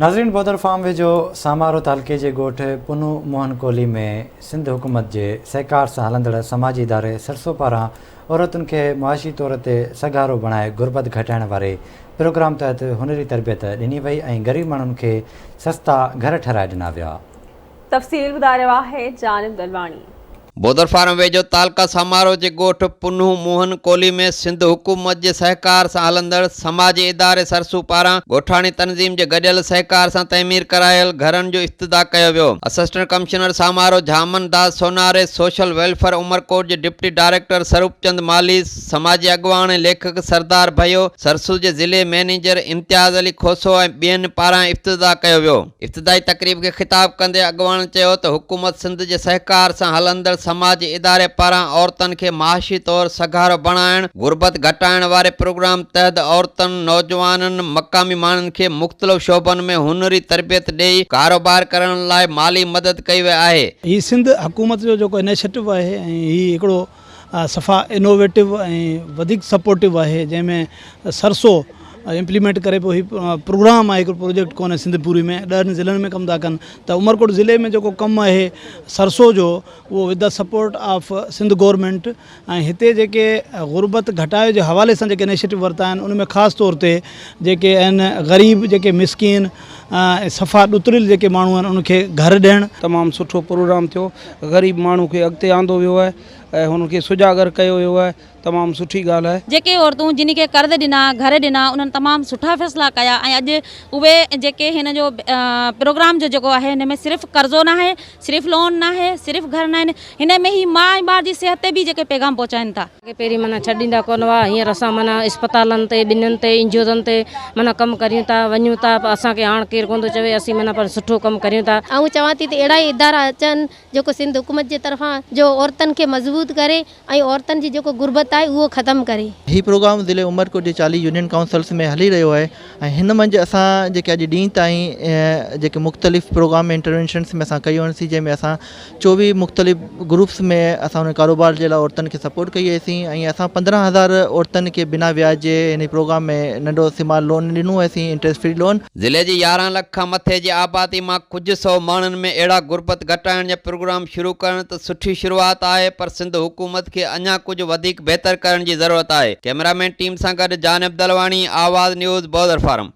नाज़रीन, bother farm वेझो सामारो तालुके जे ॻोठ पुनू मोहन कोली में सिंध हुकूमत जे सहकार सां हलंदड़ समाजी इदारे सरसो पारां औरतुनि खे मुआशी तौर ते सगारो बणाए गुरबत घटाइण वारे प्रोग्राम तहत हुनरी तरबियत ॾिनी वई ऐं ग़रीब माण्हुनि खे सस्ता घर ठहिराए ॾिना विया। तफ़सील ॿुधाए रहियो आहे जानिब दलवाणी। बोदर फार्म वेझो तालका समारोह जे ॻोठ पुनू मोहन कोली में सिंध हुकूमत जे सहकार सां हलंदड़ समाजी इदारे सरसू पारां ॻोठाणी तंज़ीम जे गॾियल सहकार सां तइमीर करायल घरनि जो इफ्तिताह कयो वियो। असिस्टेंट कमिश्नर समारोह झामन दास सोनारे, सोशल वेलफेयर उमरकोट जे डिप्टी डायरेक्टर स्वरूप चंद माली, समाजी अॻवान ऐं लेखक सरदार भयो, सरसू जे ज़िले मैनेजर इम्तियाज़ अली खोसो ऐं ॿियनि पारां इफ्तिताह कयो वियो। इफ्तिताही तक़रीब खे ख़िताब कंदे अॻवान चयो त हुकूमत सिंध जे सहकार सां हलंदड़ समाजी इदारे पारां औरतुनि खे माशी तौर सगारो बणाइण, गुरबत घटाइण वारे प्रोग्राम तहत औरतुनि, नौजवाननि, मक़ामी माण्हुनि खे मुख़्तलिफ़ शोबनि में हुनरी तरबियत ॾेई कारोबार करण लाइ माली मदद कई वई आहे। ही सिंध हुकूमत जो जेको इनिशिएटिव आहे ऐं ही हिकिड़ो सफ़ा इनोवेटिव ऐं वधीक सपोर्टिव आहे, जंहिंमें सरसो इम्प्लीमेंट करे पोइ ही प्रोग्राम आहे, हिकिड़ो प्रोजेक्ट कोन्हे सिंध पूरी में 10 ज़िलनि में कमु था कनि। त उमरकोट ज़िले में जेको कमु आहे सरसो जो, उहो with the support of Sindh government ऐं हिते जेके गुरबत घटाए जे हवाले सां जेके इनिशिएटिव वरिता आहिनि, उनमें ख़ासि तौर ते जेके आहिनि ग़रीब, जेके मिसकीन, सफ़ा ॾुतरिल जेके माण्हू आहिनि उनखे घर ॾियणु तमामु सुठो प्रोग्राम थियो। ग़रीब माण्हू खे अॻिते आंदो वियो आहे ऐं हुनखे सुजागर कयो वियो आहे। तमामु सुठी ॻाल्हि आहे। जेके औरतूं जिन खे कर्ज़ ॾिना, घर ॾिना, उन्हनि तमामु सुठा फ़ैसिला कया ऐं अॼु उहे जेके हिन जो प्रोग्राम जो जेको आहे हिन में सिर्फ़ु कर्ज़ो न आहे, सिर्फ़ु लोन न आहे, सिर्फ़ु घर न आहिनि, हिन में ई माउ ऐं ॿार जी सिहत ते बि जेके पैगाम पहुचाइनि था। पहिरीं माना छॾींदा कोन हुआ, हींअर असां माना इस्पतालनि ते, ॿिन्हिनि ते, इंजोरनि ते माना कमु करियूं था, वञूं था। असांखे हाणे केरु कोन थो चवे, असीं माना पर सुठो कमु करियूं था। ऐं चवां थी त अहिड़ा ई इदारा अचनि जेको सिंध हुकूमत जे तरफ़ां जो औरतुनि खे मज़बूत करे ऐं औरतुनि जी जेको गुरबत आहे उहो ख़तमु करे। ही प्रोग्राम ज़िले उमरकोट जे 40 यूनियन काउंसिल्स में हली रहियो आहे ऐं हिन मंझि असां जेके अॼु ॾींहं ताईं जेके मुख़्तलिफ़ प्रोग्राम इंटरवेंशन्स में असां कयूं आहिनि, जंहिंमें असां 24 मुख़्तलिफ़ ग्रुप्स में असां उन कारोबार जे लाइ औरतुनि खे सपोर्ट कई हुईसीं ऐं असां 15,000 औरतुनि खे बिना ब्याज जे इन प्रोग्राम में नंढो सिमार लोन ॾिनो हुएसीं, इंटरेस्ट फ्री लोन। ज़िले जी 11 लख खां मथे जी आबादी मां कुझु सौ माण्हुनि में अहिड़ा गुरबत घटाइण जा प्रोग्राम शुरू करण त सुठी शुरूआत आहे, पर सिंध हुकूमत खे अञा कुझु वधीक बहितर करण जी ज़रूरत आहे। कैमरामैन टीम सां गॾु जानिब दलवाणी, आवाज़ न्यूज़, बोदर फार्म।